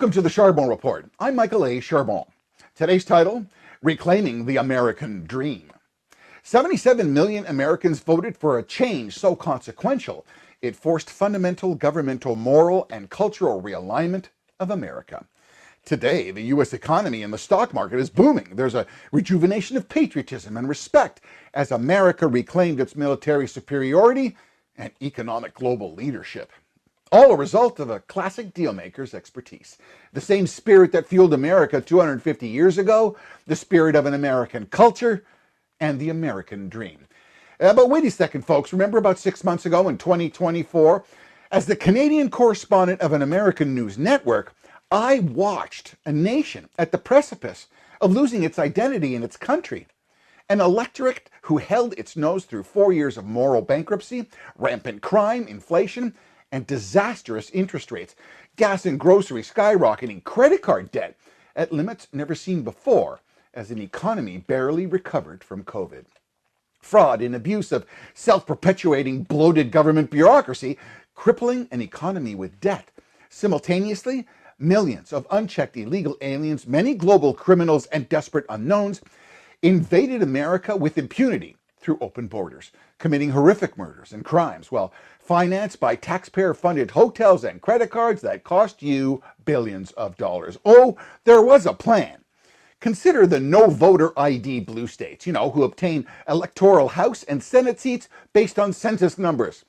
Welcome to the Charbon Report. I'm Michael A. Charbon. Today's title, Reclaiming the American Dream. 77 million Americans voted for a change so consequential, it forced fundamental governmental, moral, and cultural realignment of America. Today, the U.S. economy and the stock market is booming. There's a rejuvenation of patriotism and respect as America reclaimed its military superiority and economic global leadership. All a result of a classic dealmaker's expertise. The same spirit that fueled America 250 years ago, the spirit of an American culture, and the American dream. But wait a second, folks. Remember about 6 months ago in 2024, as the Canadian correspondent of an American news network, I watched a nation at the precipice of losing its identity in its country. An electorate who held its nose through 4 years of moral bankruptcy, rampant crime, inflation, and disastrous interest rates, gas and groceries skyrocketing, credit card debt at limits never seen before as an economy barely recovered from COVID. Fraud and abuse of self-perpetuating bloated government bureaucracy, crippling an economy with debt. Simultaneously, millions of unchecked illegal aliens, many global criminals and desperate unknowns invaded America with impunity through open borders, committing horrific murders and crimes while financed by taxpayer-funded hotels and credit cards that cost you billions of dollars. Oh, there was a plan. Consider the no-voter ID blue states, who obtain electoral House and Senate seats based on census numbers.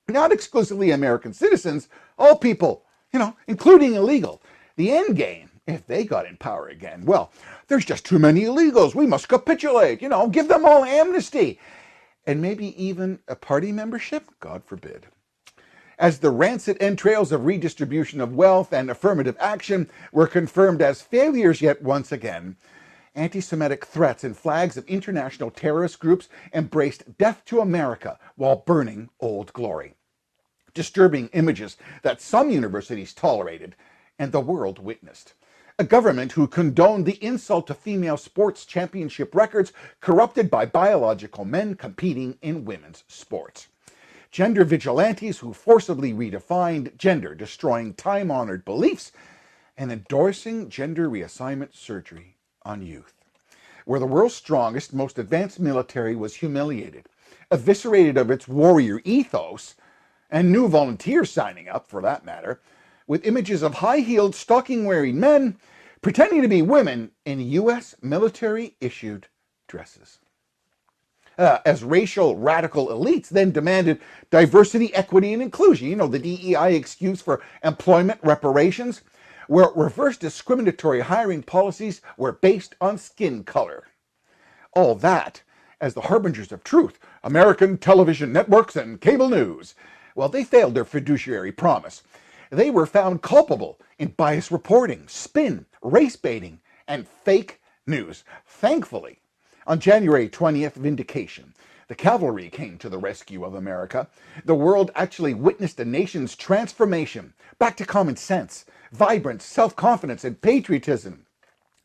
Not exclusively American citizens, all people, including illegal. The end game, if they got in power again, well, there's just too many illegals. We must capitulate, give them all amnesty. And maybe even a party membership? God forbid. As the rancid entrails of redistribution of wealth and affirmative action were confirmed as failures yet once again, anti-Semitic threats and flags of international terrorist groups embraced death to America while burning Old Glory. Disturbing images that some universities tolerated and the world witnessed. A government who condoned the insult to female sports championship records corrupted by biological men competing in women's sports. Gender vigilantes who forcibly redefined gender, destroying time-honored beliefs and endorsing gender reassignment surgery on youth. Where the world's strongest, most advanced military was humiliated, eviscerated of its warrior ethos, and new volunteers signing up, for that matter, with images of high-heeled, stocking-wearing men pretending to be women in U.S. military-issued dresses. As racial radical elites then demanded diversity, equity, and inclusion, the DEI excuse for employment reparations, where reverse discriminatory hiring policies were based on skin color. All that as the harbingers of truth, American television networks and cable news. Well, they failed their fiduciary promise. They were found culpable in biased reporting, spin, race baiting, and fake news. Thankfully, on January 20th, vindication. The cavalry came to the rescue of America. The world actually witnessed a nation's transformation back to common sense, vibrance, self-confidence, and patriotism.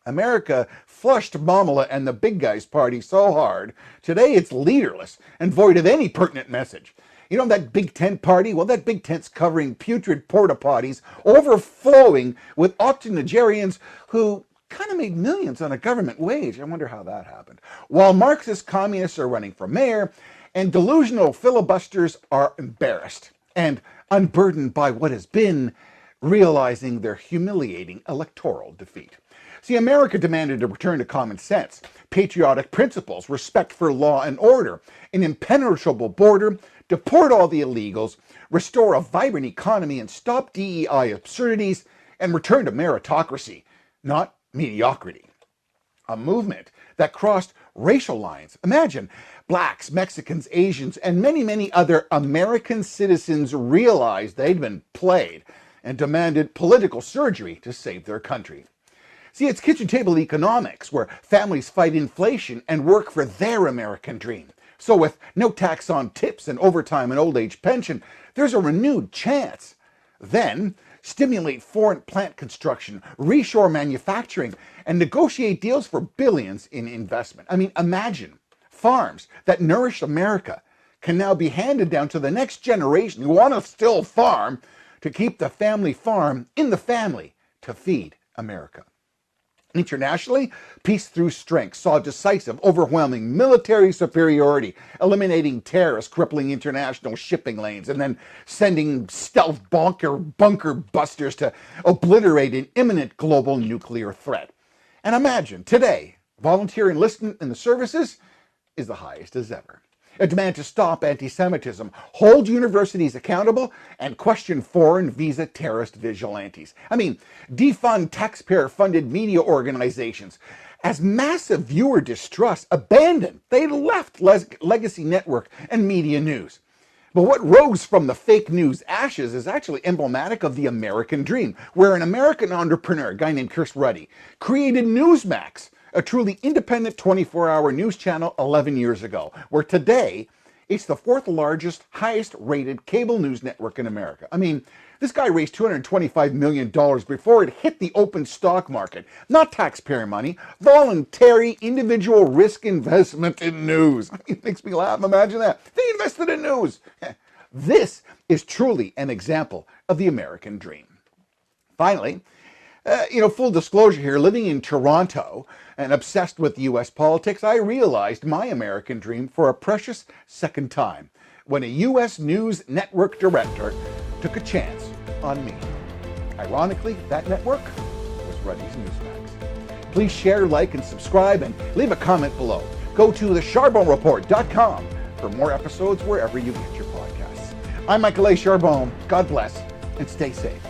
America flushed Mamala and the big guys party so hard, today it's leaderless and void of any pertinent message. That big tent party? Well, that big tent's covering putrid porta potties, overflowing with octogenarians who kind of made millions on a government wage. I wonder how that happened. While Marxist communists are running for mayor, and delusional filibusters are embarrassed and unburdened by what has been, realizing their humiliating electoral defeat. See, America demanded a return to common sense, patriotic principles, respect for law and order, an impenetrable border, deport all the illegals, restore a vibrant economy and stop DEI absurdities, and return to meritocracy, not mediocrity. A movement that crossed racial lines. Imagine blacks, Mexicans, Asians, and many, many other American citizens realized they'd been played and demanded political surgery to save their country. See, it's kitchen table economics where families fight inflation and work for their American dream. So with no tax on tips and overtime and old age pension, there's a renewed chance. Then stimulate foreign plant construction, reshore manufacturing, and negotiate deals for billions in investment. Imagine farms that nourish America can now be handed down to the next generation who want to still farm to keep the family farm in the family to feed America. Internationally, peace through strength saw decisive, overwhelming military superiority, eliminating terrorists, crippling international shipping lanes, and then sending stealth bunker busters to obliterate an imminent global nuclear threat. And imagine, today, volunteer enlistment in the services is the highest as ever. A demand to stop anti-Semitism, hold universities accountable, and question foreign visa terrorist vigilantes. I mean, defund taxpayer-funded media organizations. As massive viewer distrust abandoned, they left legacy network and media news. But what rose from the fake news ashes is actually emblematic of the American dream, where an American entrepreneur, a guy named Chris Ruddy, created Newsmax, a truly independent 24-hour news channel 11 years ago, where today it's the fourth largest, highest rated cable news network in America. I mean, this guy raised $225 million before it hit the open stock market. Not taxpayer money, voluntary individual risk investment in news. It makes me laugh. Imagine that. They invested in news. This is truly an example of the American dream. Finally, full disclosure here, living in Toronto and obsessed with U.S. politics, I realized my American dream for a precious second time when a U.S. news network director took a chance on me. Ironically, that network was Ruddy's Newsmax. Please share, like, and subscribe, and leave a comment below. Go to thecharbonreport.com for more episodes wherever you get your podcasts. I'm Michael A. Charbon. God bless, and stay safe.